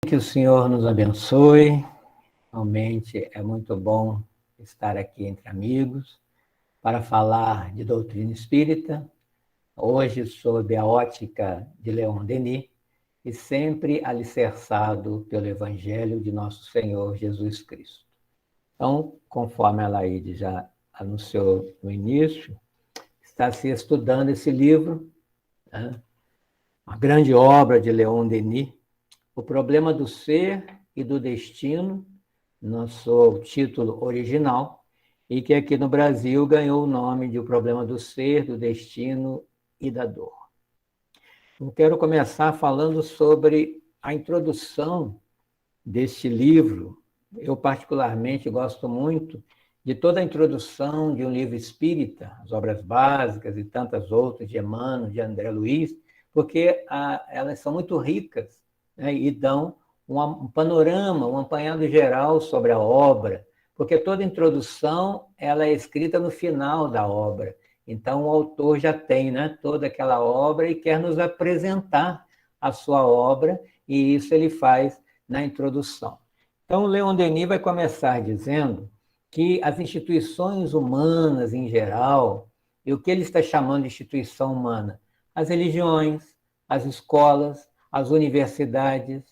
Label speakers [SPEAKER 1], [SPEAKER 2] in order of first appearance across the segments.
[SPEAKER 1] Que o Senhor nos abençoe. Realmente é muito bom estar aqui entre amigos para falar de doutrina espírita, hoje sob a ótica de Leon Denis e sempre alicerçado pelo Evangelho de nosso Senhor Jesus Cristo. Então, conforme a Laide já anunciou no início, está se estudando esse livro, né? Uma grande obra de Leon Denis, O Problema do Ser e do Destino, nosso título original, e que aqui no Brasil ganhou o nome de O Problema do Ser, do Destino e da Dor. Eu quero começar falando sobre a introdução deste livro. Eu particularmente gosto muito de toda a introdução de um livro espírita, as obras básicas e tantas outras, de Emmanuel, de André Luiz, porque elas são muito ricas, né, e dão um panorama, um apanhado geral sobre a obra, porque toda introdução ela é escrita no final da obra. Então, o autor já tem, né, toda aquela obra e quer nos apresentar a sua obra, e isso ele faz na introdução. Então, Leon Denis vai começar dizendo que as instituições humanas em geral, e o que ele está chamando de instituição humana, as religiões, as escolas, as universidades,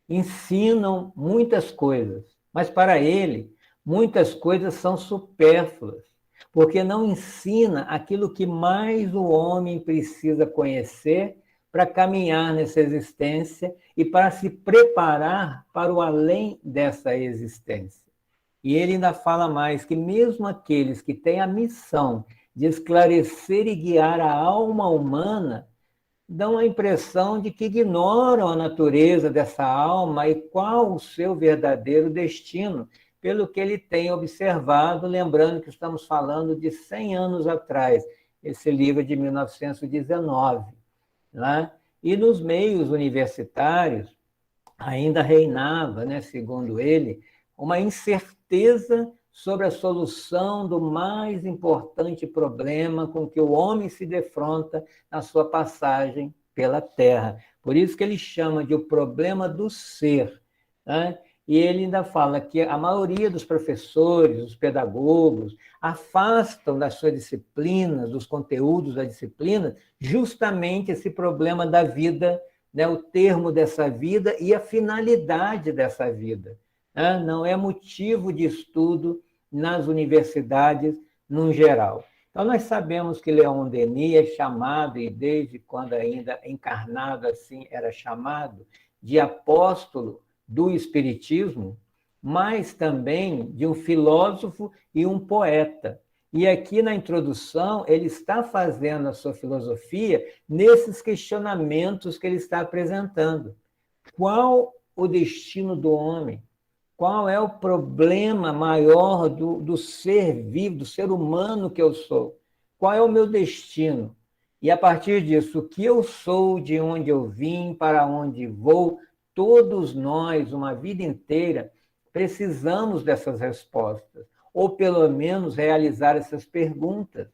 [SPEAKER 1] ensinam muitas coisas, mas para ele, muitas coisas são supérfluas, porque não ensina aquilo que mais o homem precisa conhecer para caminhar nessa existência e para se preparar para o além dessa existência. E ele ainda fala mais que mesmo aqueles que têm a missão de esclarecer e guiar a alma humana dão a impressão de que ignoram a natureza dessa alma e qual o seu verdadeiro destino, pelo que ele tem observado, lembrando que estamos falando de 100 anos atrás, esse livro é de 1919. Né? E nos meios universitários ainda reinava, né, segundo ele, uma incerteza sobre a solução do mais importante problema com que o homem se defronta na sua passagem pela Terra. Por isso que ele chama de o problema do ser. Né? E ele ainda fala que a maioria dos professores, dos pedagogos, afastam das suas disciplinas, dos conteúdos da disciplina, justamente esse problema da vida, né, o termo dessa vida e a finalidade dessa vida. Né? Não é motivo de estudo nas universidades, no geral. Então, nós sabemos que Leon Denis é chamado, e desde quando ainda encarnado assim, era chamado de apóstolo do Espiritismo, mas também de um filósofo e um poeta. E aqui na introdução, ele está fazendo a sua filosofia nesses questionamentos que ele está apresentando. Qual o destino do homem? Qual é o problema maior do ser vivo, do ser humano que eu sou? Qual é o meu destino? E a partir disso, o que eu sou, de onde eu vim, para onde vou, todos nós, uma vida inteira, precisamos dessas respostas, ou pelo menos realizar essas perguntas,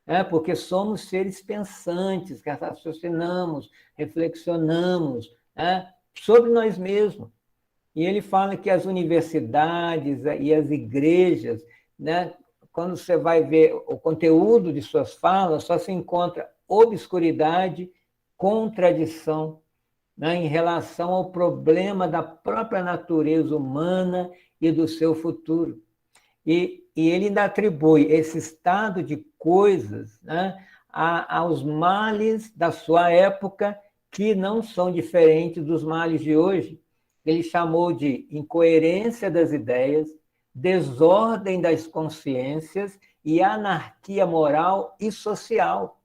[SPEAKER 1] né? Porque somos seres pensantes, que raciocinamos, reflexionamos, né, sobre nós mesmos. E ele fala que as universidades e as igrejas, né, quando você vai ver o conteúdo de suas falas, só se encontra obscuridade, contradição, né, em relação ao problema da própria natureza humana e do seu futuro. E ele ainda atribui esse estado de coisas, né, aos males da sua época, que não são diferentes dos males de hoje. Ele chamou de incoerência das ideias, desordem das consciências e anarquia moral e social.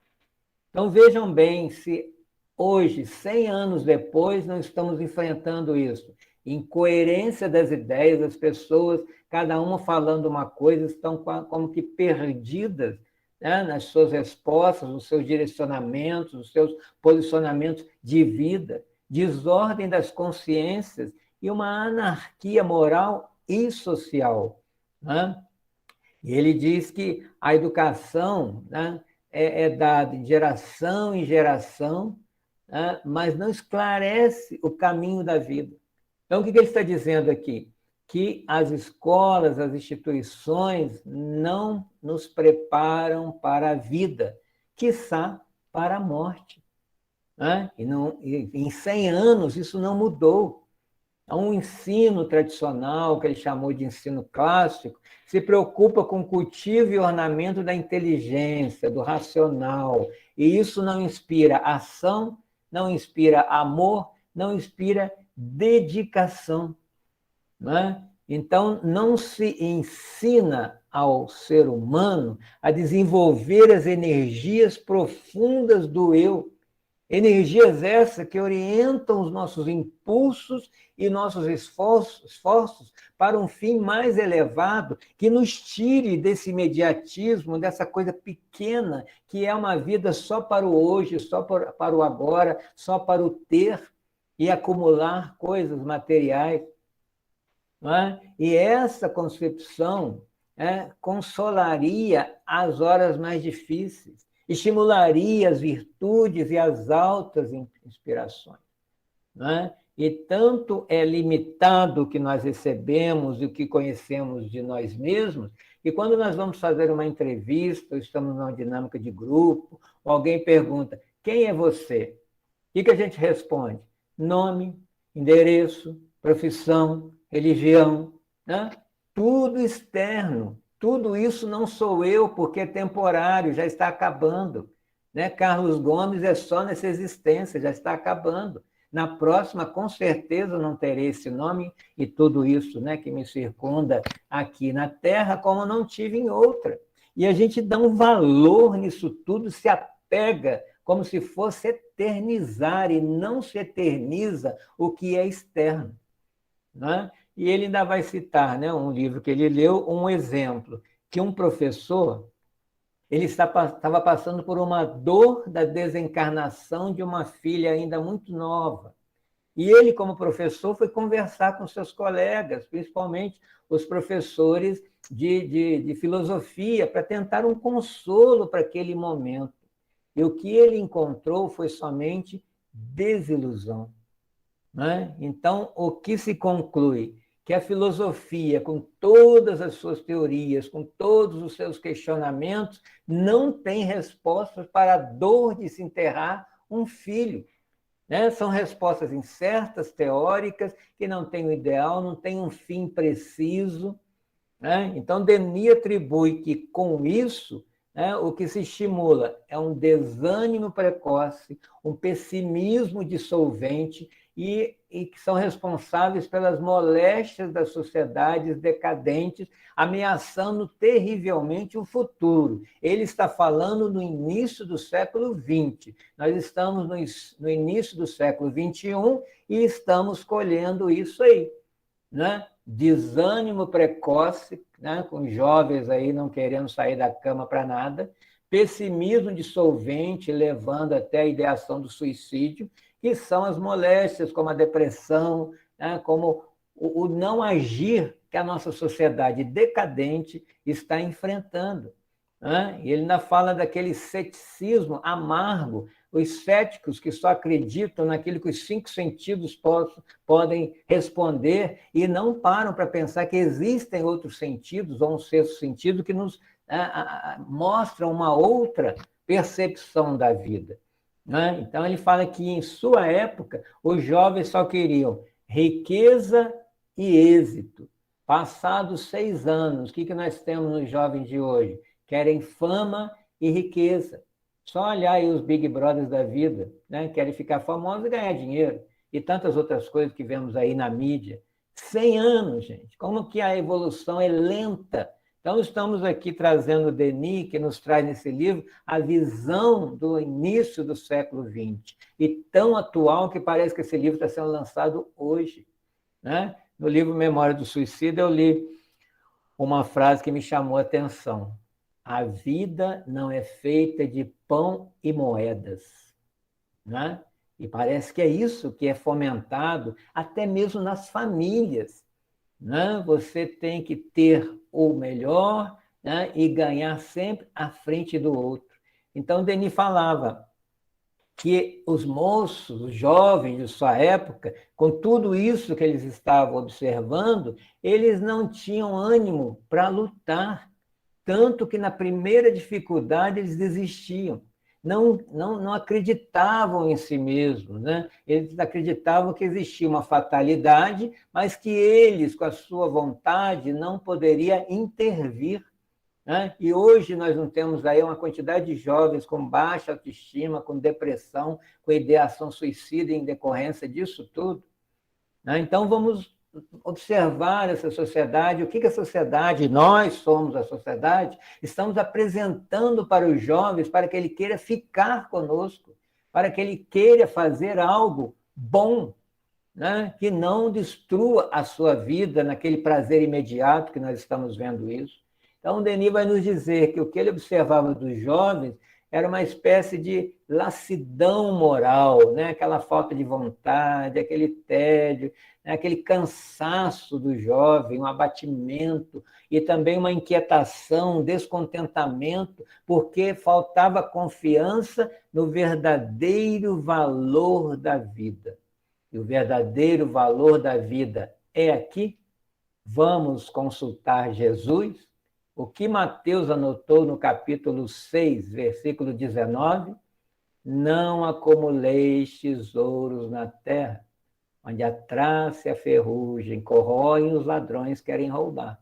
[SPEAKER 1] Então, vejam bem, se hoje, 100 anos depois, não estamos enfrentando isso. Incoerência das ideias, as pessoas, cada uma falando uma coisa, estão como que perdidas, né, nas suas respostas, nos seus direcionamentos, nos seus posicionamentos de vida, desordem das consciências e uma anarquia moral e social. Né? E ele diz que a educação, né, é dada de geração em geração, né, mas não esclarece o caminho da vida. Então, o que ele está dizendo aqui? Que as escolas, as instituições não nos preparam para a vida, quiçá para a morte. Né? Em 100 anos isso não mudou. Um ensino tradicional, que ele chamou de ensino clássico, se preocupa com o cultivo e ornamento da inteligência, do racional, e isso não inspira ação, não inspira amor, não inspira dedicação. Né? Então, não se ensina ao ser humano a desenvolver as energias profundas do eu, energias essas que orientam os nossos impulsos e nossos esforços para um fim mais elevado, que nos tire desse imediatismo, dessa coisa pequena, que é uma vida só para o hoje, só para o agora, só para o ter e acumular coisas materiais. Não é? E essa concepção consolaria as horas mais difíceis, estimularia as virtudes e as altas inspirações. Não é? E tanto é limitado o que nós recebemos e o que conhecemos de nós mesmos, que quando nós vamos fazer uma entrevista, ou estamos numa dinâmica de grupo, ou alguém pergunta, quem é você? O que a gente responde? Nome, endereço, profissão, religião, né? Tudo externo. Tudo isso não sou eu, porque é temporário, já está acabando. Né? Carlos Gomes é só nessa existência, já está acabando. Na próxima, com certeza, não terei esse nome e tudo isso, né, que me circunda aqui na Terra, como não tive em outra. E a gente dá um valor nisso tudo, se apega como se fosse eternizar, e não se eterniza o que é externo. Né? E ele ainda vai citar, né, um livro que ele leu, um exemplo, que um professor ele estava passando por uma dor da desencarnação de uma filha ainda muito nova. E ele, como professor, foi conversar com seus colegas, principalmente os professores de filosofia, para tentar um consolo para aquele momento. E o que ele encontrou foi somente desilusão. Né? Então, o que se conclui? Que a filosofia, com todas as suas teorias, com todos os seus questionamentos, não tem respostas para a dor de se enterrar um filho. Né? São respostas incertas, teóricas, que não têm um ideal, não têm um fim preciso. Né? Então, Denis atribui que, com isso, né, o que se estimula é um desânimo precoce, um pessimismo dissolvente e que são responsáveis pelas moléstias das sociedades decadentes, ameaçando terrivelmente o futuro. Ele está falando no início do século XX. Nós estamos no início do século XXI e estamos colhendo isso aí. Né? Desânimo precoce, né? Com jovens aí não querendo sair da cama para nada, pessimismo dissolvente, levando até a ideação do suicídio, que são as moléstias, como a depressão, né? Como o não agir que a nossa sociedade decadente está enfrentando. Né? E ele ainda fala daquele ceticismo amargo, os céticos que só acreditam naquilo que os 5 sentidos podem responder e não param para pensar que existem outros sentidos, ou um sexto sentido, que nos mostram uma outra percepção da vida. Né? Então, ele fala que, em sua época, os jovens só queriam riqueza e êxito. Passados 6 anos, o que nós temos nos jovens de hoje? Querem fama e riqueza. Só olhar aí os Big Brothers da vida, né? Querem ficar famosos e ganhar dinheiro. E tantas outras coisas que vemos aí na mídia. 100 anos, gente. Como que a evolução é lenta. Então, estamos aqui trazendo o Denis, que nos traz nesse livro a visão do início do século XX. E tão atual que parece que esse livro está sendo lançado hoje. Né? No livro Memória do Suicida, eu li uma frase que me chamou a atenção. A vida não é feita de pão e moedas. Né? E parece que é isso que é fomentado até mesmo nas famílias. Né? Você tem que ter o melhor, né? E ganhar sempre à frente do outro. Então, Denis falava que os moços, os jovens de sua época, com tudo isso que eles estavam observando, eles não tinham ânimo para lutar, tanto que na primeira dificuldade eles desistiam. Não acreditavam em si mesmos, né? Eles acreditavam que existia uma fatalidade, mas que eles, com a sua vontade, não poderiam intervir, né? E hoje nós não temos aí uma quantidade de jovens com baixa autoestima, com depressão, com ideação suicida em decorrência disso tudo, né? Então vamos observar essa sociedade, o que a sociedade, nós somos a sociedade, estamos apresentando para os jovens para que ele queira ficar conosco, para que ele queira fazer algo bom, né? Que não destrua a sua vida naquele prazer imediato que nós estamos vendo isso. Então, o Denis vai nos dizer que o que ele observava dos jovens era uma espécie de lassidão moral, né? Aquela falta de vontade, aquele tédio, né? Aquele cansaço do jovem, um abatimento e também uma inquietação, um descontentamento, porque faltava confiança no verdadeiro valor da vida. E o verdadeiro valor da vida é aqui? Vamos consultar Jesus? O que Mateus anotou no capítulo 6, versículo 19? Não acumuleis tesouros na terra, onde a traça e a ferrugem corroem e os ladrões querem roubar.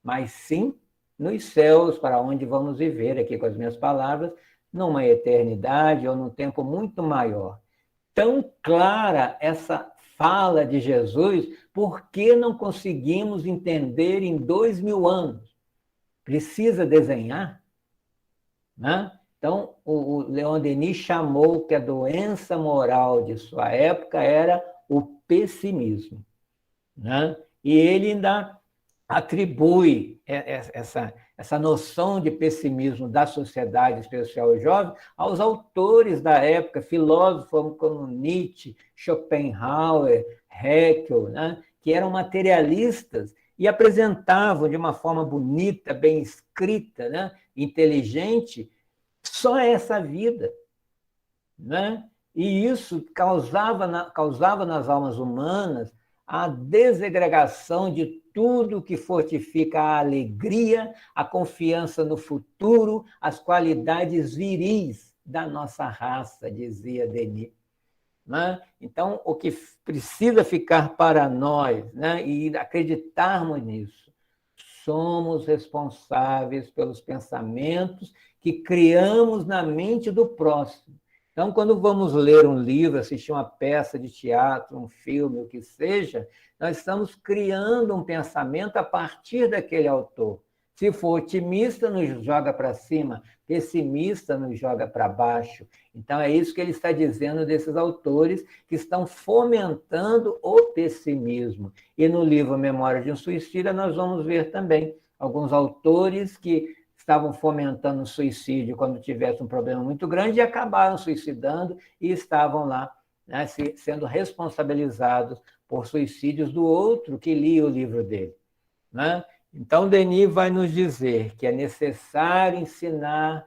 [SPEAKER 1] Mas sim nos céus, para onde vamos viver, aqui com as minhas palavras, numa eternidade ou num tempo muito maior. Tão clara essa fala de Jesus, por que não conseguimos entender em 2000 anos? Precisa desenhar, né? Então, o Leon Denis chamou que a doença moral de sua época era o pessimismo, né? E ele ainda atribui essa noção de pessimismo da sociedade, especial jovem, aos autores da época, filósofos como Nietzsche, Schopenhauer, Haeckel, né? Que eram materialistas e apresentavam de uma forma bonita, bem escrita, né? Inteligente, só essa vida, né? E isso causava nas almas humanas a desegregação de tudo que fortifica a alegria, a confiança no futuro, as qualidades viris da nossa raça, dizia Denis, né? Então, o que precisa ficar para nós, né, e acreditarmos nisso, somos responsáveis pelos pensamentos que criamos na mente do próximo. Então, quando vamos ler um livro, assistir uma peça de teatro, um filme, o que seja, nós estamos criando um pensamento a partir daquele autor. Se for otimista, nos joga para cima, pessimista, nos joga para baixo. Então, é isso que ele está dizendo desses autores que estão fomentando o pessimismo. E no livro Memória de um Suicida, nós vamos ver também alguns autores que estavam fomentando o suicídio quando tivesse um problema muito grande e acabaram suicidando e estavam lá, né, sendo responsabilizados por suicídios do outro que lia o livro dele, né? Então, Denis vai nos dizer que é necessário ensinar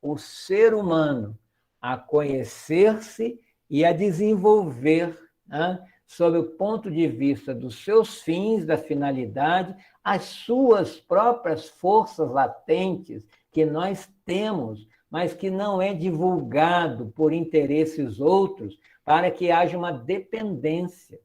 [SPEAKER 1] o ser humano a conhecer-se e a desenvolver, né, sob o ponto de vista dos seus fins, da finalidade, as suas próprias forças latentes que nós temos, mas que não é divulgado por interesses outros para que haja uma dependência,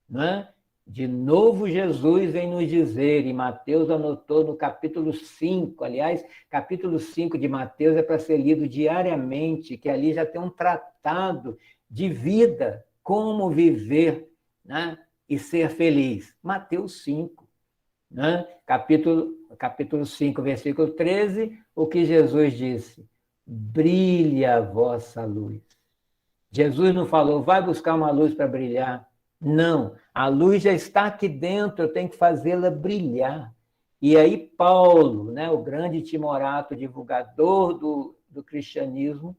[SPEAKER 1] né? De novo, Jesus vem nos dizer, e Mateus anotou no capítulo 5, aliás, capítulo 5 de Mateus é para ser lido diariamente, que ali já tem um tratado de vida, como viver, né, e ser feliz. Mateus 5, né? Capítulo 5, versículo 13, o que Jesus disse? Brilha a vossa luz. Jesus não falou, vai buscar uma luz para brilhar. Não, a luz já está aqui dentro, eu tenho que fazê-la brilhar. E aí Paulo, né, o grande timorato, divulgador do cristianismo,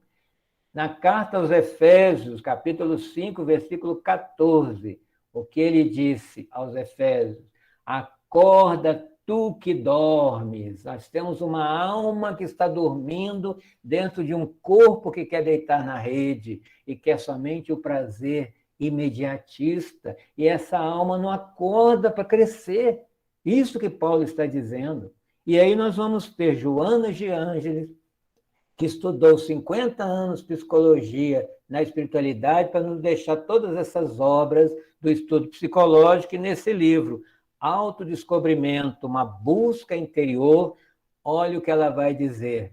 [SPEAKER 1] na carta aos Efésios, capítulo 5, versículo 14, o que ele disse aos Efésios? Acorda tu que dormes. Nós temos uma alma que está dormindo dentro de um corpo que quer deitar na rede e quer somente o prazer imediatista. E essa alma não acorda para crescer. Isso que Paulo está dizendo. E aí nós vamos ter Joana de Ângeles, que estudou 50 anos psicologia na espiritualidade, para nos deixar todas essas obras do estudo psicológico, e nesse livro, Autodescobrimento, uma busca interior, olha o que ela vai dizer,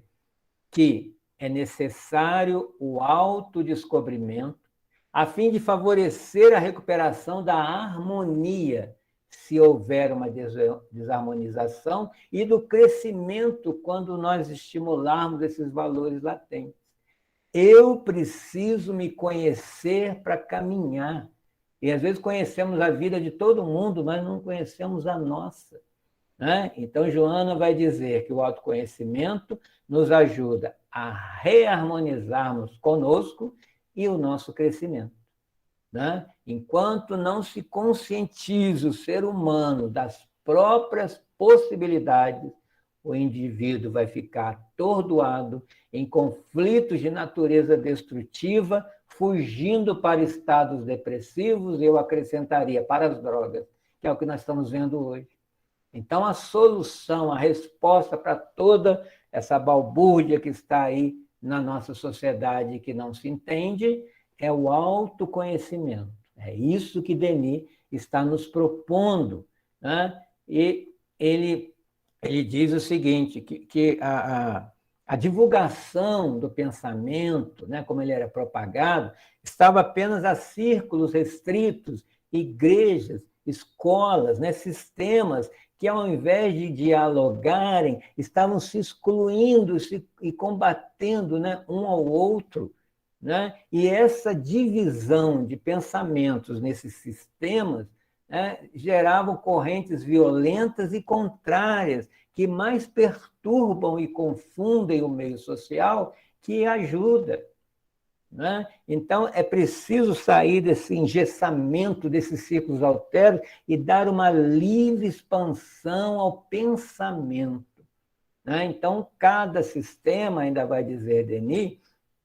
[SPEAKER 1] que é necessário o autodescobrimento a fim de favorecer a recuperação da harmonia, se houver uma desarmonização, e do crescimento quando nós estimularmos esses valores latentes. Eu preciso me conhecer para caminhar. E às vezes conhecemos a vida de todo mundo, mas não conhecemos a nossa. Né? Então, Joana vai dizer que o autoconhecimento nos ajuda a reharmonizarmos conosco e o nosso crescimento. Né? Enquanto não se conscientiza o ser humano das próprias possibilidades, o indivíduo vai ficar atordoado em conflitos de natureza destrutiva, fugindo para estados depressivos, eu acrescentaria para as drogas, que é o que nós estamos vendo hoje. Então, a solução, a resposta para toda essa balbúrdia que está aí na nossa sociedade que não se entende, é o autoconhecimento. É isso que Denis está nos propondo. Né? E ele diz o seguinte, que a divulgação do pensamento, né, como ele era propagado, estava apenas a círculos restritos, igrejas, escolas, né, sistemas que, ao invés de dialogarem, estavam se excluindo e combatendo, né, um ao outro. Né? E essa divisão de pensamentos nesses sistemas, né, geravam correntes violentas e contrárias, que mais perturbam e confundem o meio social que ajuda. Né? Então, é preciso sair desse engessamento, desses círculos alternos, e dar uma livre expansão ao pensamento. Né? Então, cada sistema, ainda vai dizer Denis,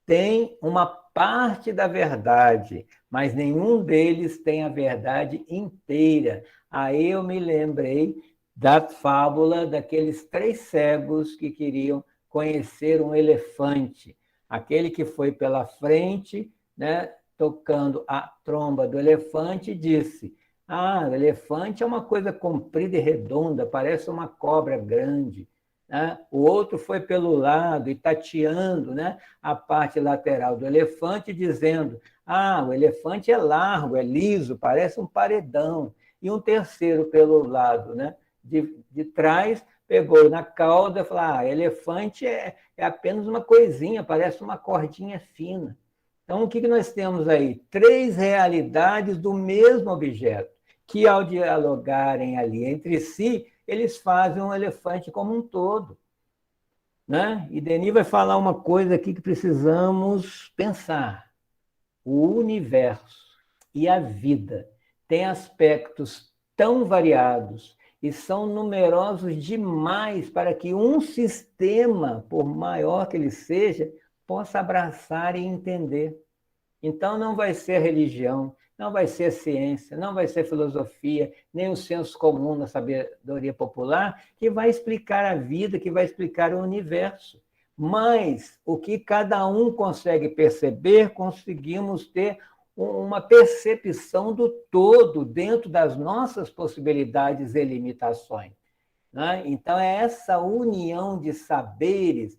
[SPEAKER 1] tem uma parte da verdade, mas nenhum deles tem a verdade inteira. Aí eu me lembrei da fábula daqueles 3 cegos que queriam conhecer um elefante. Aquele que foi pela frente, né, tocando a tromba do elefante, disse: ah, o elefante é uma coisa comprida e redonda, parece uma cobra grande. Né? O outro foi pelo lado e tateando, né, a parte lateral do elefante, dizendo: ah, o elefante é largo, é liso, parece um paredão. E um terceiro pelo lado, né, de trás, pegou na cauda e falou: ah, elefante é apenas uma coisinha, parece uma cordinha fina. Então, o que nós temos aí? 3 realidades do mesmo objeto, que, ao dialogarem ali entre si, eles fazem um elefante como um todo. Né? E Denis vai falar uma coisa aqui que precisamos pensar. O universo e a vida têm aspectos tão variados e são numerosos demais para que um sistema, por maior que ele seja, possa abraçar e entender. Então, não vai ser religião, não vai ser ciência, não vai ser filosofia, nem o senso comum da sabedoria popular que vai explicar a vida, que vai explicar o universo. Mas o que cada um consegue perceber, conseguimos ter uma percepção do todo dentro das nossas possibilidades e limitações. Né? Então, é essa união de saberes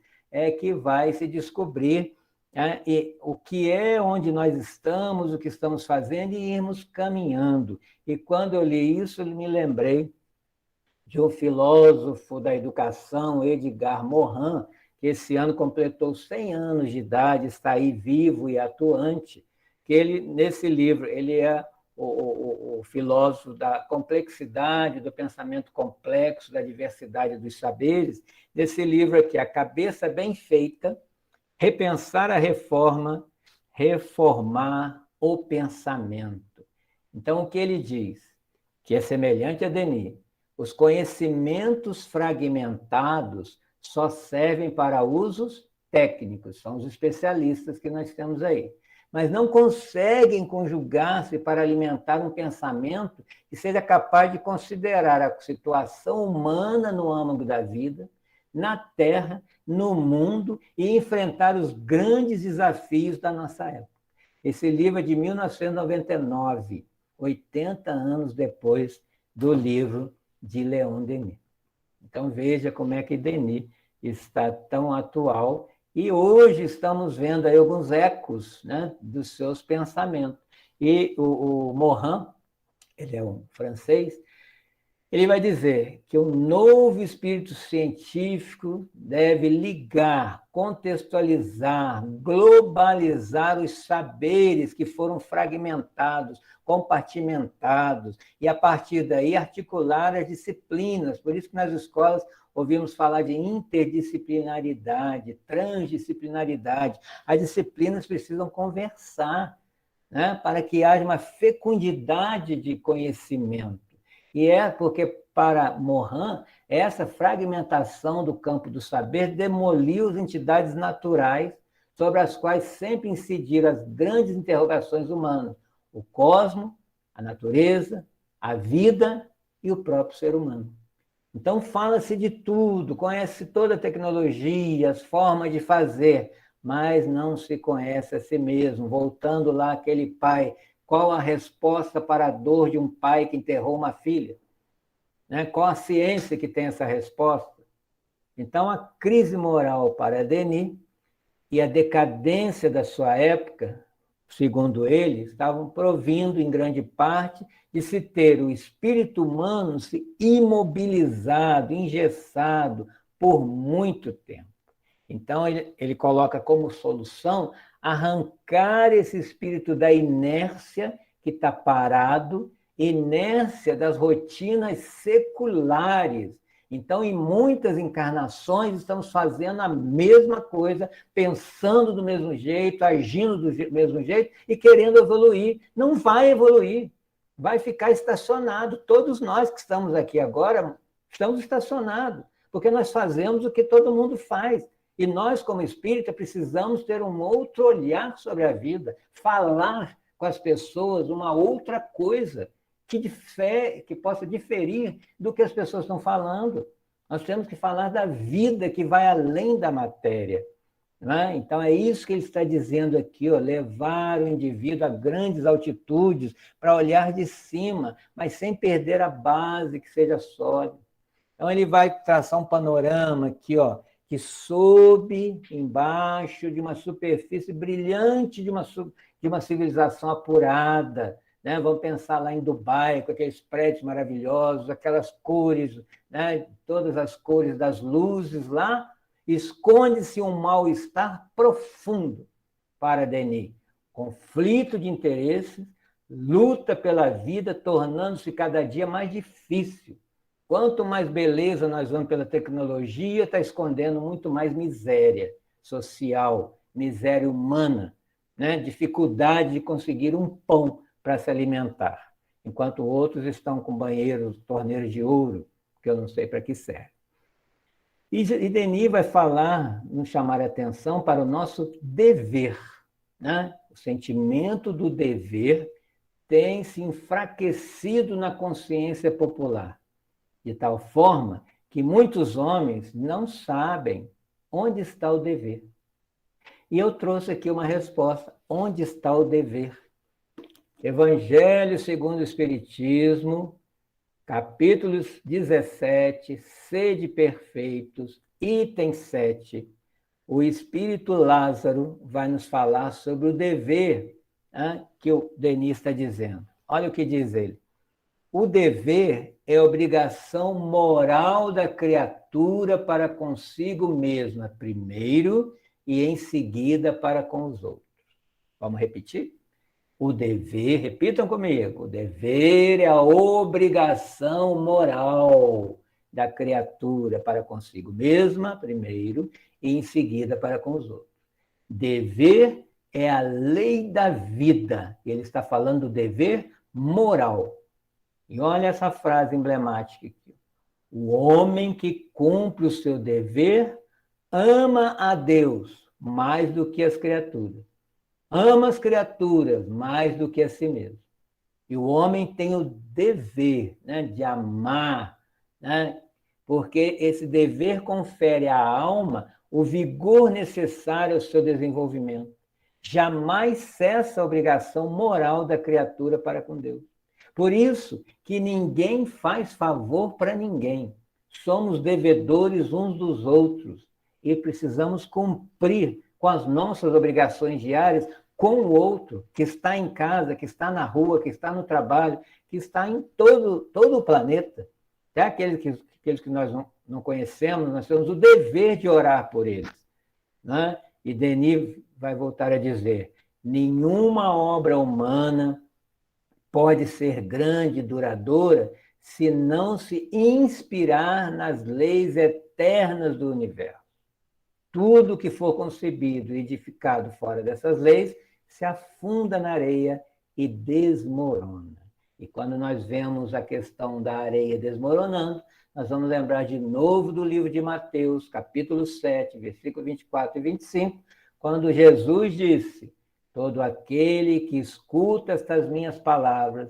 [SPEAKER 1] que vai se descobrir, e o que é onde nós estamos, o que estamos fazendo, e irmos caminhando. E quando eu li isso, eu me lembrei de um filósofo da educação, Edgar Morin, que esse ano completou 100 anos de idade, está aí vivo e atuante, que ele, nesse livro, ele é o filósofo da complexidade, do pensamento complexo, da diversidade dos saberes. Desse livro aqui, A Cabeça Bem Feita, Repensar a Reforma, Reformar o Pensamento. Então, o que ele diz? Que é semelhante a Denis. Os conhecimentos fragmentados só servem para usos técnicos, são os especialistas que nós temos aí. Mas não conseguem conjugar-se para alimentar um pensamento que seja capaz de considerar a situação humana no âmago da vida, na Terra, no mundo, e enfrentar os grandes desafios da nossa época. Esse livro é de 1999, 80 anos depois do livro de Leon Denis. Então, veja como é que Denis está tão atual, e hoje estamos vendo aí alguns ecos, né, dos seus pensamentos. E o Morin, ele é um francês, ele vai dizer que o novo espírito científico deve ligar, contextualizar, globalizar os saberes que foram fragmentados, compartimentados, e a partir daí articular as disciplinas. Por isso que nas escolas ouvimos falar de interdisciplinaridade, transdisciplinaridade. As disciplinas precisam conversar, né, para que haja uma fecundidade de conhecimento. E é porque, para Morin, essa fragmentação do campo do saber demoliu as entidades naturais sobre as quais sempre incidiram as grandes interrogações humanas: o cosmos, a natureza, a vida e o próprio ser humano. Então, fala-se de tudo, conhece toda a tecnologia, as formas de fazer, mas não se conhece a si mesmo. Voltando lá aquele pai, qual a resposta para a dor de um pai que enterrou uma filha? Né? Qual a ciência que tem essa resposta? Então, a crise moral para Denis e a decadência da sua época, segundo ele, estavam provindo, em grande parte, de se ter o espírito humano se imobilizado, engessado por muito tempo. Então, ele coloca como solução arrancar esse espírito da inércia que está parado, inércia das rotinas seculares. Então, em muitas encarnações, estamos fazendo a mesma coisa, pensando do mesmo jeito, agindo do mesmo jeito e querendo evoluir. Não vai evoluir, vai ficar estacionado. Todos nós que estamos aqui agora estamos estacionados, porque nós fazemos o que todo mundo faz. E nós, como espírita, precisamos ter um outro olhar sobre a vida, falar com as pessoas uma outra coisa que possa diferir do que as pessoas estão falando. Nós temos que falar da vida que vai além da matéria. Né? Então, é isso que ele está dizendo aqui, ó, levar o indivíduo a grandes altitudes para olhar de cima, mas sem perder a base que seja sólida. Então, ele vai traçar um panorama aqui, ó, que sob, embaixo de uma superfície brilhante de uma civilização apurada, né? Vamos pensar lá em Dubai, com aqueles prédios maravilhosos, aquelas cores, né? Todas as cores das luzes lá, esconde-se um mal-estar profundo para Denis. Conflito de interesses, luta pela vida, tornando-se cada dia mais difícil. Quanto mais beleza nós vamos pela tecnologia, está escondendo muito mais miséria social, miséria humana, né? Dificuldade de conseguir um pão para se alimentar, enquanto outros estão com banheiros, torneiros de ouro, que eu não sei para que serve. E Denis vai falar, nos chamar a atenção para o nosso dever. Né? O sentimento do dever tem se enfraquecido na consciência popular, de tal forma que muitos homens não sabem onde está o dever. E eu trouxe aqui uma resposta: onde está o dever? Evangelho segundo o Espiritismo, capítulos 17, Sede Perfeitos, item 7. O Espírito Lázaro vai nos falar sobre o dever, né, que o Denis está dizendo. Olha o que diz ele. O dever é obrigação moral da criatura para consigo mesma, primeiro, e em seguida para com os outros. Vamos repetir? O dever, repitam comigo, o dever é a obrigação moral da criatura para consigo mesma, primeiro, e em seguida para com os outros. Dever é a lei da vida. Ele está falando do dever moral. E olha essa frase emblemática aqui. O homem que cumpre o seu dever ama a Deus mais do que as criaturas. Ama as criaturas mais do que a si mesmo. E o homem tem o dever, né, de amar, né, porque esse dever confere à alma o vigor necessário ao seu desenvolvimento. Jamais cessa a obrigação moral da criatura para com Deus. Por isso que ninguém faz favor para ninguém. Somos devedores uns dos outros e precisamos cumprir com as nossas obrigações diárias com o outro que está em casa, que está na rua, que está no trabalho, que está em todo o planeta. Até aqueles que nós não conhecemos, nós temos o dever de orar por eles. Né? E Denis vai voltar a dizer, nenhuma obra humana pode ser grande e duradoura se não se inspirar nas leis eternas do universo. Tudo que for concebido e edificado fora dessas leis se afunda na areia e desmorona. E quando nós vemos a questão da areia desmoronando, nós vamos lembrar de novo do livro de Mateus, capítulo 7, versículo 24 e 25, quando Jesus disse, todo aquele que escuta estas minhas palavras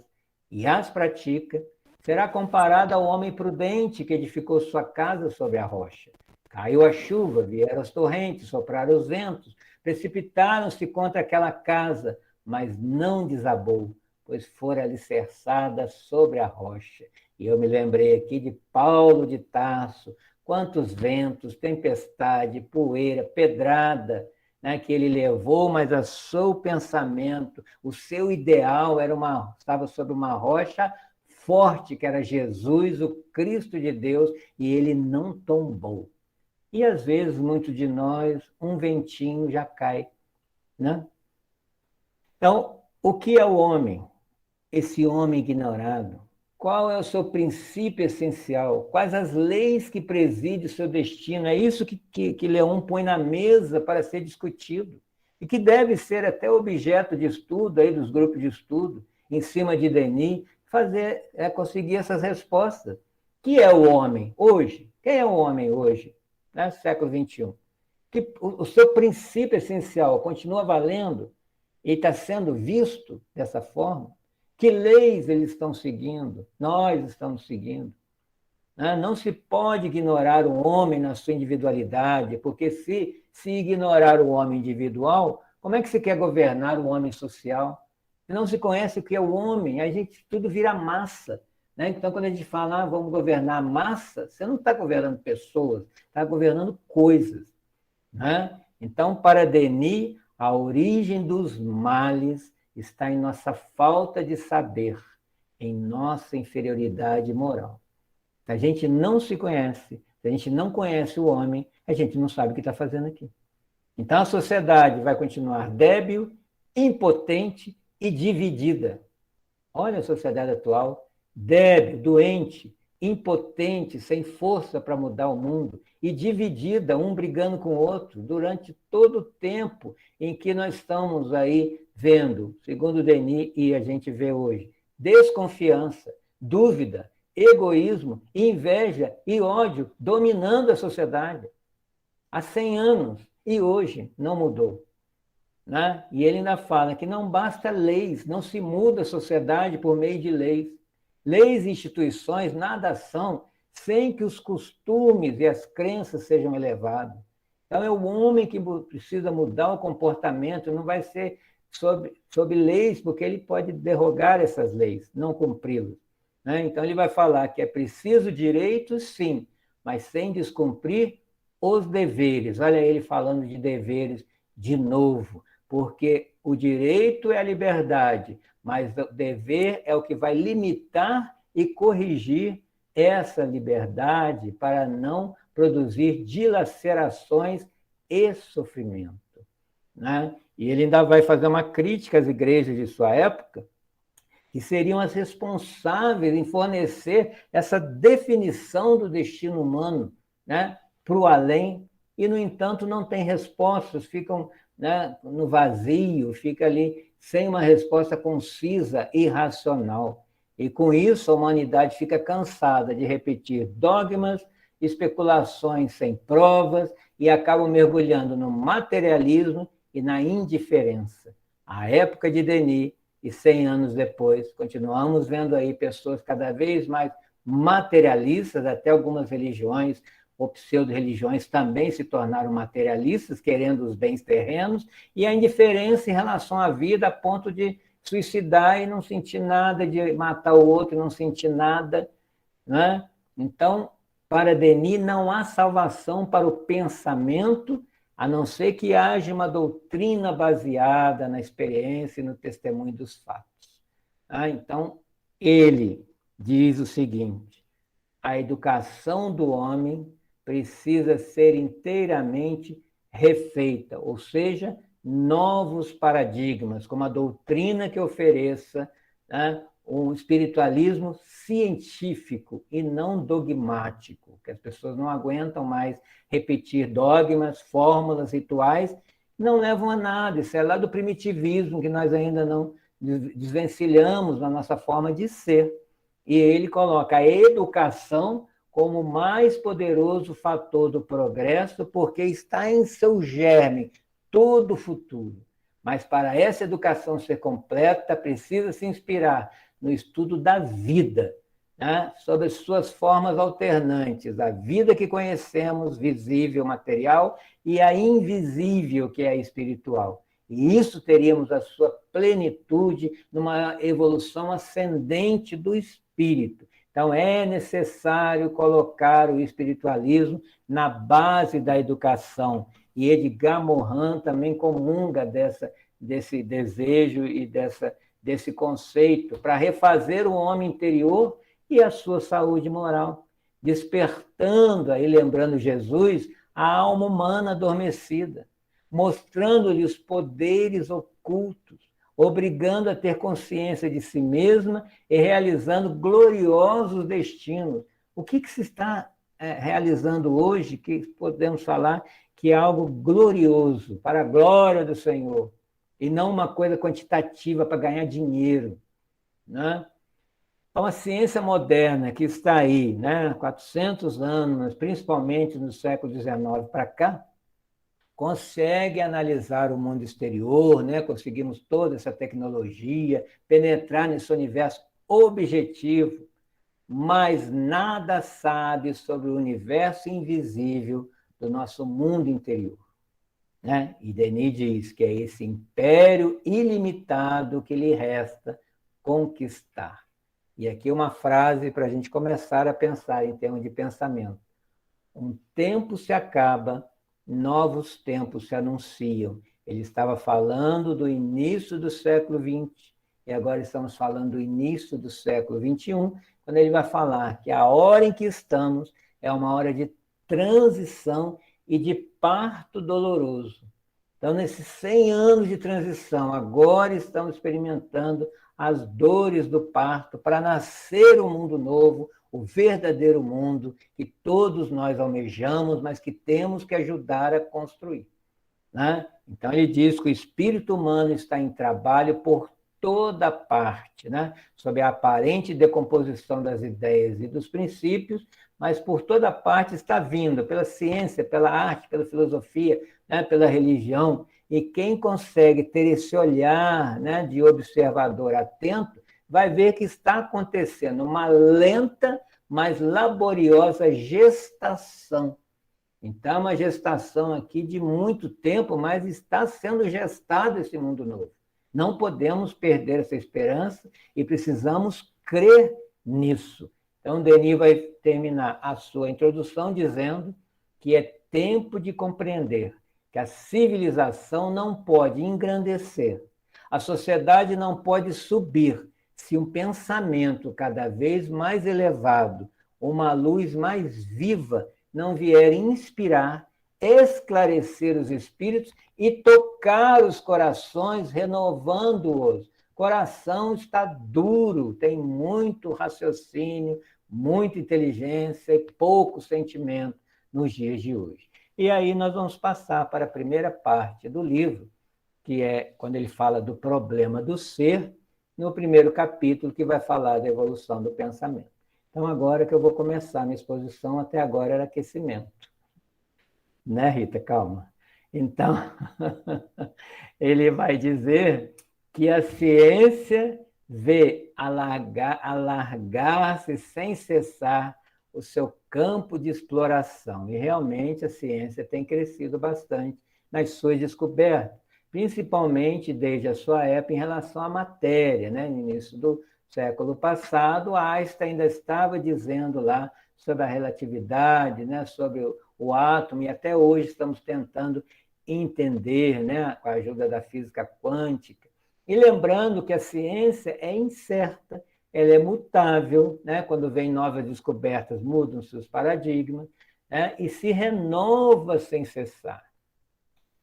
[SPEAKER 1] e as pratica, será comparado ao homem prudente que edificou sua casa sobre a rocha. Caiu a chuva, vieram as torrentes, sopraram os ventos, precipitaram-se contra aquela casa, mas não desabou, pois fora alicerçada sobre a rocha. E eu me lembrei aqui de Paulo de Tarso, quantos ventos, tempestade, poeira, pedrada, né, que ele levou, mas o seu pensamento, o seu ideal estava sobre uma rocha forte, que era Jesus, o Cristo de Deus, e ele não tombou. E, às vezes, muitos de nós, um ventinho já cai. Né? Então, o que é o homem? Esse homem ignorado. Qual é o seu princípio essencial? Quais as leis que presidem o seu destino? É isso que Leon põe na mesa para ser discutido. E que deve ser até objeto de estudo aí dos grupos de estudo, em cima de Denis, conseguir essas respostas. Que é o homem hoje? Quem é o homem hoje? Né? Século XXI. Que o seu princípio essencial continua valendo e está sendo visto dessa forma? Que leis eles estão seguindo? Nós estamos seguindo. Né? Não se pode ignorar o homem na sua individualidade, porque se ignorar o homem individual, como é que se quer governar o homem social? Se não se conhece o que é o homem, a gente tudo vira massa. Né? Então, quando a gente fala, vamos governar massa, você não está governando pessoas, está governando coisas. Né? Então, para Denis, a origem dos males está em nossa falta de saber, em nossa inferioridade moral. Se a gente não se conhece, se a gente não conhece o homem, a gente não sabe o que está fazendo aqui. Então, a sociedade vai continuar débil, impotente e dividida. Olha a sociedade atual, débil, doente, impotente, sem força para mudar o mundo, e dividida, um brigando com o outro, durante todo o tempo em que nós estamos aí vendo, segundo Denis, e a gente vê hoje, desconfiança, dúvida, egoísmo, inveja e ódio dominando a sociedade. Há 100 anos, e hoje não mudou. Né? E ele ainda fala que não basta leis, não se muda a sociedade por meio de leis. Leis e instituições nada são sem que os costumes e as crenças sejam elevados. Então, é o homem que precisa mudar o comportamento, não vai ser sob leis, porque ele pode derrogar essas leis, não cumpri-las. Né? Então, ele vai falar que é preciso direitos, sim, mas sem descumprir os deveres. Olha ele falando de deveres de novo, porque o direito é a liberdade, mas o dever é o que vai limitar e corrigir essa liberdade para não produzir dilacerações e sofrimento. Né? E ele ainda vai fazer uma crítica às igrejas de sua época, que seriam as responsáveis em fornecer essa definição do destino humano, né, para o além, e, no entanto, não tem respostas, ficam, né, no vazio, fica ali sem uma resposta concisa e racional. E com isso a humanidade fica cansada de repetir dogmas, especulações sem provas e acaba mergulhando no materialismo e na indiferença. A época de Denis, e 100 anos depois, continuamos vendo aí pessoas cada vez mais materialistas, até algumas religiões ou pseudo-religiões também se tornaram materialistas, querendo os bens terrenos, e a indiferença em relação à vida a ponto de suicidar e não sentir nada, de matar o outro e não sentir nada, né? Então, para Denis, não há salvação para o pensamento, a não ser que haja uma doutrina baseada na experiência e no testemunho dos fatos. Então, ele diz o seguinte: a educação do homem precisa ser inteiramente refeita, ou seja, novos paradigmas, como a doutrina que ofereça, né, um espiritualismo científico e não dogmático, que as pessoas não aguentam mais repetir dogmas, fórmulas, rituais, não levam a nada. Isso é lá do primitivismo, que nós ainda não desvencilhamos na nossa forma de ser. E ele coloca a educação como o mais poderoso fator do progresso, porque está em seu germe todo o futuro. Mas para essa educação ser completa, precisa se inspirar no estudo da vida, né? Sobre as suas formas alternantes, a vida que conhecemos, visível, material, e a invisível, que é a espiritual. E isso teríamos a sua plenitude numa evolução ascendente do espírito. Então, é necessário colocar o espiritualismo na base da educação. E Edgar Morin também comunga desse desejo e desse conceito para refazer o homem interior e a sua saúde moral, despertando, aí lembrando Jesus, a alma humana adormecida, mostrando-lhe os poderes ocultos, obrigando a ter consciência de si mesma e realizando gloriosos destinos. O que se está realizando hoje, que podemos falar que é algo glorioso, para a glória do Senhor, e não uma coisa quantitativa para ganhar dinheiro, né? Então, a ciência moderna que está aí, né, 400 anos, principalmente no século XIX para cá, consegue analisar o mundo exterior, né? Conseguimos toda essa tecnologia, penetrar nesse universo objetivo, mas nada sabe sobre o universo invisível do nosso mundo interior, né? E Denis diz que é esse império ilimitado que lhe resta conquistar. E aqui uma frase para a gente começar a pensar em termos de pensamento. Um tempo se acaba, novos tempos se anunciam. Ele estava falando do início do século XX, e agora estamos falando do início do século XXI, quando ele vai falar que a hora em que estamos é uma hora de transição e de parto doloroso. Então, nesses 100 anos de transição, agora estamos experimentando as dores do parto para nascer um mundo novo, o verdadeiro mundo que todos nós almejamos, mas que temos que ajudar a construir, né? Então, ele diz que o espírito humano está em trabalho por toda parte, né? Sob a aparente decomposição das ideias e dos princípios, mas por toda parte está vindo, pela ciência, pela arte, pela filosofia, né? Pela religião. E quem consegue ter esse olhar, né, de observador atento, vai ver que está acontecendo uma lenta, mas laboriosa gestação. Então, uma gestação aqui de muito tempo, mas está sendo gestado esse mundo novo. Não podemos perder essa esperança e precisamos crer nisso. Então, Denis vai terminar a sua introdução dizendo que é tempo de compreender que a civilização não pode engrandecer, a sociedade não pode subir se um pensamento cada vez mais elevado, uma luz mais viva, não vier inspirar, esclarecer os espíritos e tocar os corações, renovando-os. O coração está duro, tem muito raciocínio, muita inteligência e pouco sentimento nos dias de hoje. E aí nós vamos passar para a primeira parte do livro, que é quando ele fala do problema do ser, no primeiro capítulo, que vai falar da evolução do pensamento. Então, agora que eu vou começar a minha exposição, até agora era aquecimento. Né, Rita? Calma. Então, ele vai dizer que a ciência vê alargar-se sem cessar o seu campo de exploração. E realmente a ciência tem crescido bastante nas suas descobertas, principalmente desde a sua época em relação à matéria. Né? No início do século passado, Einstein ainda estava dizendo lá sobre a relatividade, né? Sobre o átomo, e até hoje estamos tentando entender, né? Com a ajuda da física quântica. E lembrando que a ciência é incerta, ela é mutável, né? Quando vem novas descobertas, mudam seus paradigmas, né? E se renova sem cessar.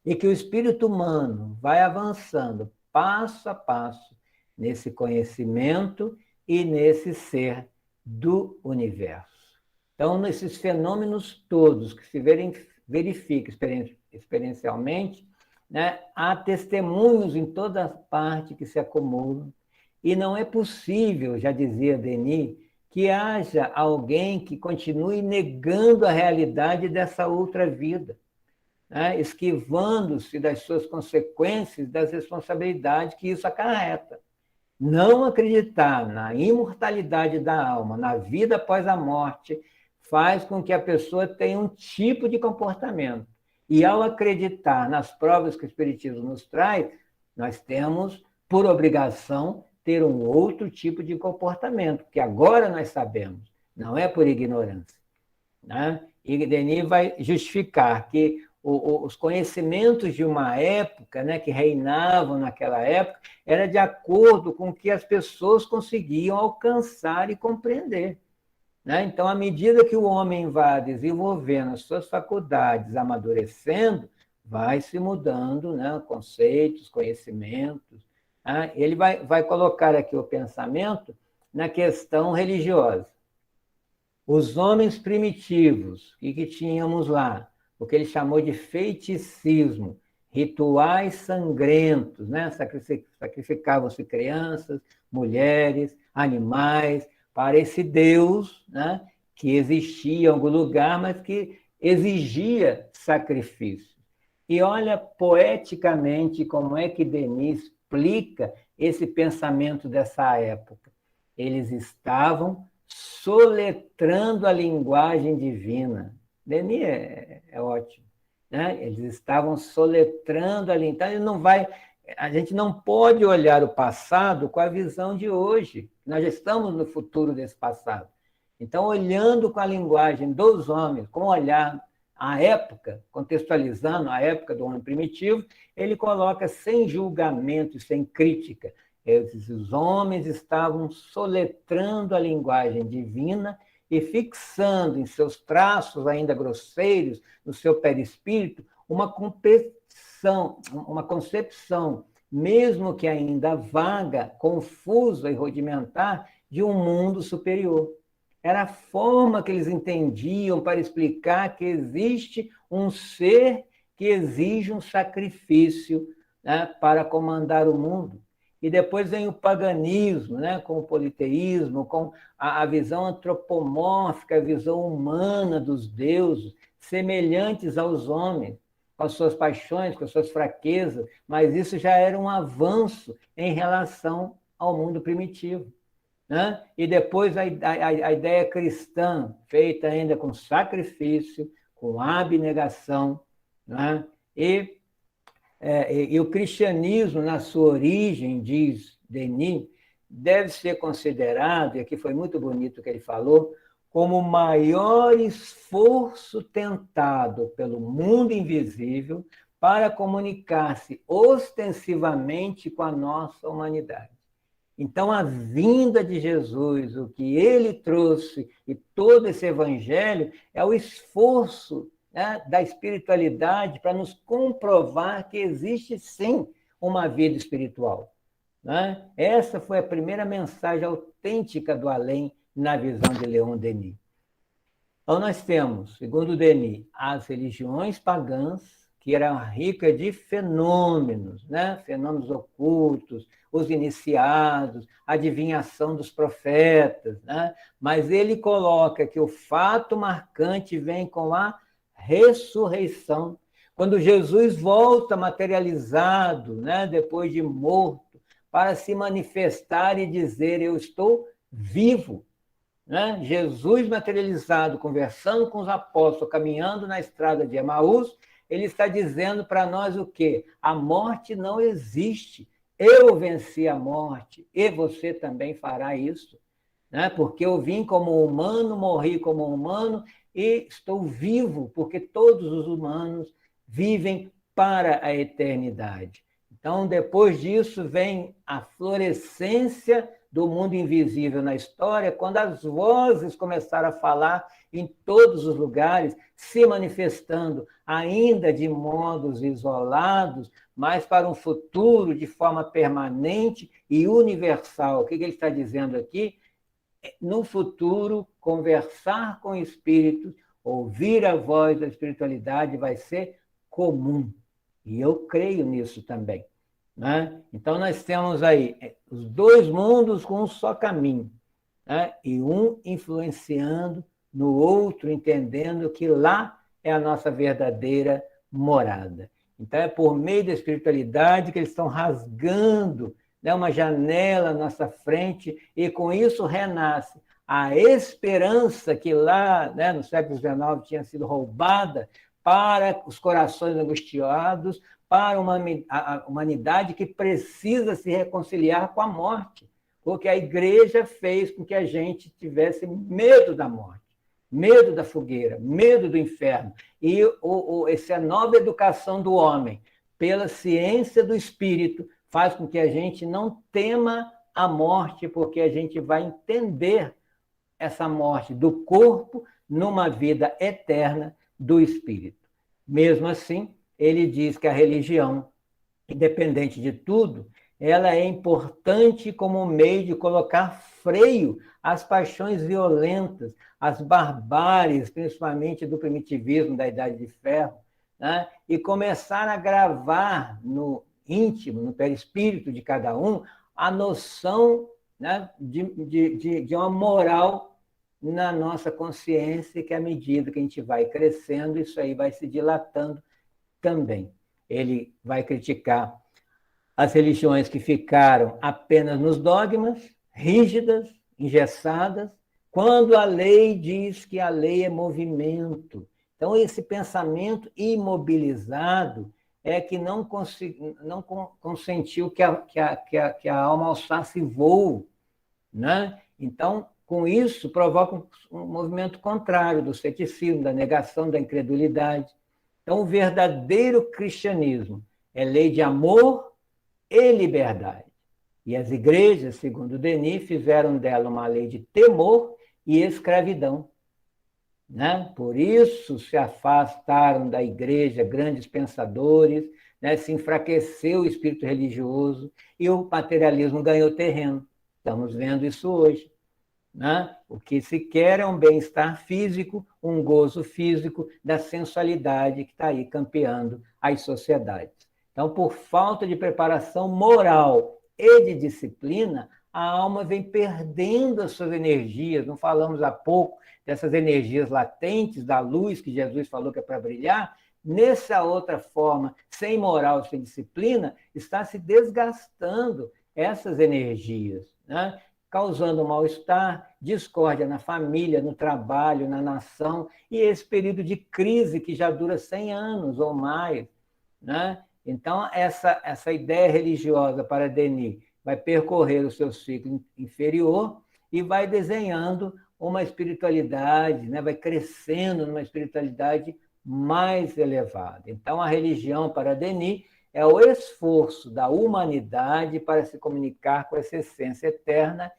[SPEAKER 1] E que o espírito humano vai avançando passo a passo nesse conhecimento e nesse ser do universo. Então, nesses fenômenos todos que se verificam experiencialmente, né, há testemunhos em toda parte que se acumulam, e não é possível, já dizia Denis, que haja alguém que continue negando a realidade dessa outra vida, né, esquivando-se das suas consequências, das responsabilidades que isso acarreta. Não acreditar na imortalidade da alma, na vida após a morte, faz com que a pessoa tenha um tipo de comportamento. E ao acreditar nas provas que o Espiritismo nos traz, nós temos, por obrigação, ter um outro tipo de comportamento, que agora nós sabemos, não é por ignorância. Né? E Denis vai justificar que os conhecimentos de uma época, né, que reinavam naquela época, era de acordo com o que as pessoas conseguiam alcançar e compreender. Né? Então, à medida que o homem vai desenvolvendo as suas faculdades, amadurecendo, vai se mudando, né, conceitos, conhecimentos. Né? Ele vai colocar aqui o pensamento na questão religiosa. Os homens primitivos, que tínhamos lá, o que ele chamou de feiticismo, rituais sangrentos, né? Sacrificavam-se crianças, mulheres, animais, para esse Deus, né? Que existia em algum lugar, mas que exigia sacrifício. E olha poeticamente como é que Denis explica esse pensamento dessa época. Eles estavam soletrando a linguagem divina. Denis é ótimo. Né? Eles estavam soletrando a linguagem. Então, ele não vai... A gente não pode olhar o passado com a visão de hoje. Nós já estamos no futuro desse passado. Então, olhando com a linguagem dos homens, com o olhar à época, contextualizando a época do homem primitivo, ele coloca sem julgamento, sem crítica. Os homens estavam soletrando a linguagem divina e fixando em seus traços ainda grosseiros, no seu perispírito, uma concepção, mesmo que ainda vaga, confusa e rudimentar, de um mundo superior. Era a forma que eles entendiam para explicar que existe um ser que exige um sacrifício, né, para comandar o mundo. E depois vem o paganismo, né, com o politeísmo, com a visão antropomórfica, a visão humana dos deuses, semelhantes aos homens, com as suas paixões, com as suas fraquezas, mas isso já era um avanço em relação ao mundo primitivo. Né? E depois a ideia cristã, feita ainda com sacrifício, com abnegação, né? E o cristianismo, na sua origem, diz Denis, deve ser considerado, e aqui foi muito bonito o que ele falou, como o maior esforço tentado pelo mundo invisível para comunicar-se ostensivamente com a nossa humanidade. Então, a vinda de Jesus, o que ele trouxe, e todo esse evangelho, é o esforço, né, da espiritualidade para nos comprovar que existe, sim, uma vida espiritual. Né? Essa foi a primeira mensagem autêntica do além na visão de Leon Denis. Então, nós temos, segundo Denis, as religiões pagãs, que eram ricas de fenômenos, né? Fenômenos ocultos, os iniciados, a adivinhação dos profetas, né? Mas ele coloca que o fato marcante vem com a ressurreição. Quando Jesus volta materializado, né, depois de morto, para se manifestar e dizer: eu estou vivo. Né? Jesus materializado, conversando com os apóstolos, caminhando na estrada de Emaús, ele está dizendo para nós o quê? A morte não existe. Eu venci a morte e você também fará isso. Né? Porque eu vim como humano, morri como humano e estou vivo, porque todos os humanos vivem para a eternidade. Então, depois disso, vem a florescência do mundo invisível na história, quando as vozes começaram a falar em todos os lugares, se manifestando, ainda de modos isolados, mas para um futuro de forma permanente e universal. O que ele está dizendo aqui? No futuro, conversar com espíritos, ouvir a voz da espiritualidade vai ser comum. E eu creio nisso também. Né? Então, nós temos aí os dois mundos com um só caminho, né? E um influenciando no outro, entendendo que lá é a nossa verdadeira morada. Então, é por meio da espiritualidade que eles estão rasgando, né, uma janela à nossa frente, e com isso renasce a esperança que lá, né, no século XIX tinha sido roubada para os corações angustiados, para a humanidade que precisa se reconciliar com a morte, porque a igreja fez com que a gente tivesse medo da morte, medo da fogueira, medo do inferno. E essa nova educação do homem pela ciência do espírito faz com que a gente não tema a morte, porque a gente vai entender essa morte do corpo numa vida eterna do espírito. Mesmo assim, ele diz que a religião, independente de tudo, ela é importante como meio de colocar freio às paixões violentas, às barbáries, principalmente do primitivismo da Idade de Ferro, né? E começar a gravar no íntimo, no perispírito de cada um, a noção, né, de uma moral na nossa consciência, que à medida que a gente vai crescendo, isso aí vai se dilatando também. Ele vai criticar as religiões que ficaram apenas nos dogmas, rígidas, engessadas, quando a lei diz que a lei é movimento. Então, esse pensamento imobilizado é que não consentiu que a alma alçasse voo. Né? Então, com isso, provoca um movimento contrário do ceticismo, da negação, da incredulidade. Então, o verdadeiro cristianismo é lei de amor e liberdade. E as igrejas, segundo Denis, fizeram dela uma lei de temor e escravidão. Né? Por isso se afastaram da igreja grandes pensadores, né? Se enfraqueceu o espírito religioso e o materialismo ganhou terreno. Estamos vendo isso hoje. Né? O que se quer é um bem-estar físico, um gozo físico da sensualidade que está aí campeando as sociedades. Então, por falta de preparação moral e de disciplina, a alma vem perdendo as suas energias. Não falamos há pouco dessas energias latentes da luz que Jesus falou que é para brilhar. Nessa outra forma, sem moral, sem disciplina, está se desgastando essas energias, né? Causando mal-estar, discórdia na família, no trabalho, na nação, e esse período de crise que já dura 100 anos ou mais. Né? Então, essa ideia religiosa para Denis vai percorrer o seu ciclo inferior e vai desenhando uma espiritualidade, né? Vai crescendo numa espiritualidade mais elevada. Então, a religião para Denis é o esforço da humanidade para se comunicar com essa essência eterna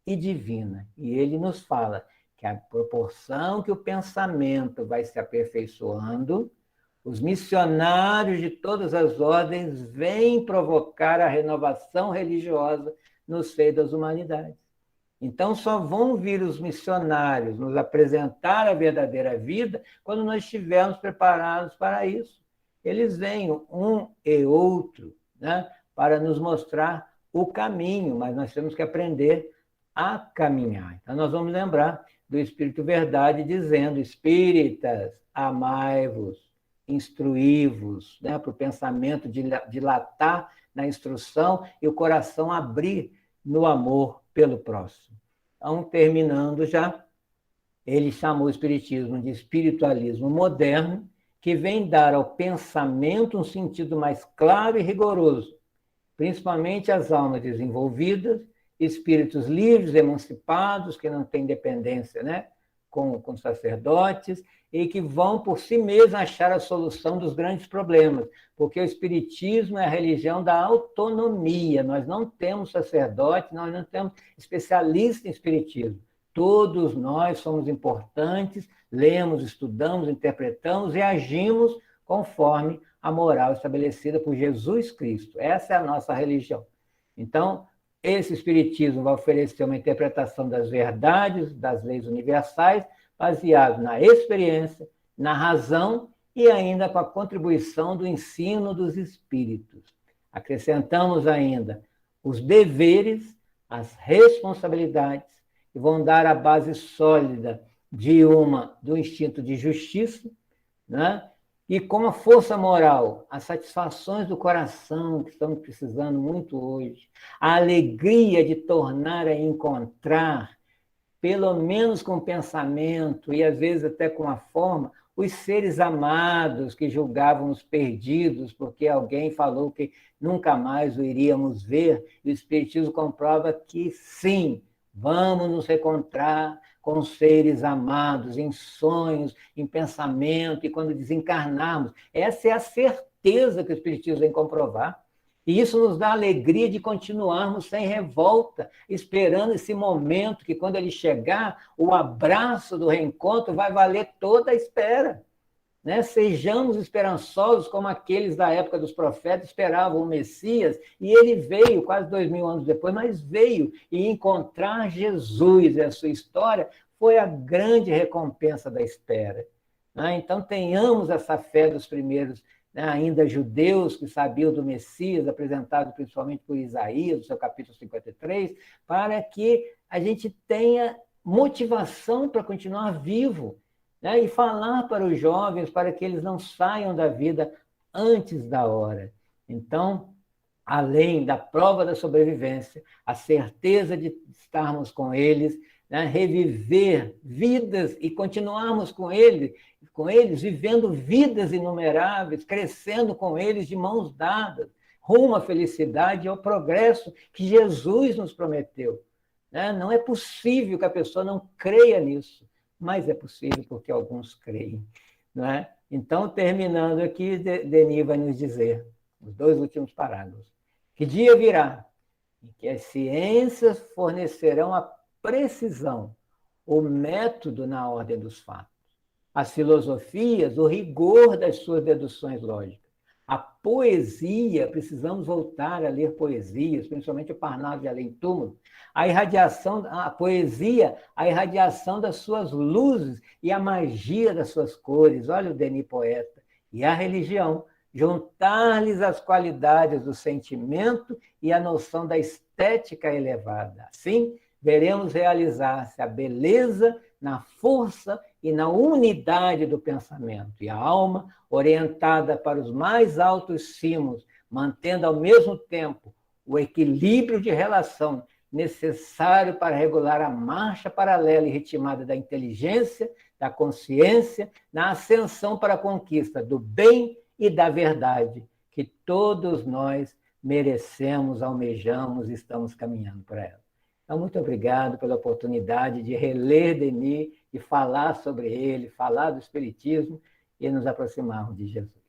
[SPEAKER 1] e divina. E ele nos fala que a proporção que o pensamento vai se aperfeiçoando, os missionários de todas as ordens vêm provocar a renovação religiosa no seio das humanidades. Então, só vão vir os missionários nos apresentar a verdadeira vida quando nós estivermos preparados para isso. Eles vêm um e outro, né, para nos mostrar o caminho, mas nós temos que aprender a caminhar. Então, nós vamos lembrar do Espírito Verdade dizendo: espíritas, amai-vos, instruí-vos, né, para o pensamento dilatar na instrução e o coração abrir no amor pelo próximo. Então, terminando já, ele chamou o Espiritismo de espiritualismo moderno, que vem dar ao pensamento um sentido mais claro e rigoroso, principalmente às almas desenvolvidas, espíritos livres, emancipados, que não têm dependência, né, com sacerdotes, e que vão por si mesmos achar a solução dos grandes problemas, porque o Espiritismo é a religião da autonomia. Nós não temos sacerdote, nós não temos especialista em Espiritismo. Todos nós somos importantes, lemos, estudamos, interpretamos e agimos conforme a moral estabelecida por Jesus Cristo. Essa é a nossa religião. Então, esse Espiritismo vai oferecer uma interpretação das verdades, das leis universais, baseado na experiência, na razão e ainda com a contribuição do ensino dos espíritos. Acrescentamos ainda os deveres, as responsabilidades, que vão dar a base sólida do instinto de justiça, né? E com a força moral, as satisfações do coração, que estamos precisando muito hoje, a alegria de tornar a encontrar, pelo menos com o pensamento e às vezes até com a forma, os seres amados que julgávamos perdidos porque alguém falou que nunca mais o iríamos ver, e o Espiritismo comprova que sim, vamos nos encontrar com seres amados, em sonhos, em pensamento, e quando desencarnarmos. Essa é a certeza que o Espiritismo vem comprovar. E isso nos dá a alegria de continuarmos sem revolta, esperando esse momento que, quando ele chegar, o abraço do reencontro vai valer toda a espera. Né? Sejamos esperançosos como aqueles da época dos profetas esperavam o Messias, e ele veio quase 2000 anos depois, mas veio, e encontrar Jesus e a sua história foi a grande recompensa da espera. Né? Então, tenhamos essa fé dos primeiros, né, ainda judeus, que sabiam do Messias, apresentado principalmente por Isaías, no seu capítulo 53, para que a gente tenha motivação para continuar vivo, né, e falar para os jovens para que eles não saiam da vida antes da hora. Então, além da prova da sobrevivência, a certeza de estarmos com eles, né, reviver vidas e continuarmos com eles, vivendo vidas inumeráveis, crescendo com eles de mãos dadas, rumo à felicidade e ao progresso que Jesus nos prometeu. Né? Não é possível que a pessoa não creia nisso, mas é possível porque alguns creem. Não é? Então, terminando aqui, Denis vai nos dizer, os 2 últimos parágrafos, que dia virá em que as ciências fornecerão a precisão, o método na ordem dos fatos, as filosofias, o rigor das suas deduções lógicas. A poesia, precisamos voltar a ler poesias, principalmente o Parnaso de Além Túmulo. A poesia, a irradiação das suas luzes e a magia das suas cores. Olha o Denis poeta. E a religião, juntar-lhes as qualidades do sentimento e a noção da estética elevada. Assim, veremos realizar-se a beleza na força e na unidade do pensamento, e a alma, orientada para os mais altos cimos, mantendo ao mesmo tempo o equilíbrio de relação necessário para regular a marcha paralela e ritmada da inteligência, da consciência, na ascensão para a conquista do bem e da verdade, que todos nós merecemos, almejamos e estamos caminhando para ela. Então, muito obrigado pela oportunidade de reler Denis, de falar sobre ele, falar do Espiritismo e nos aproximarmos de Jesus.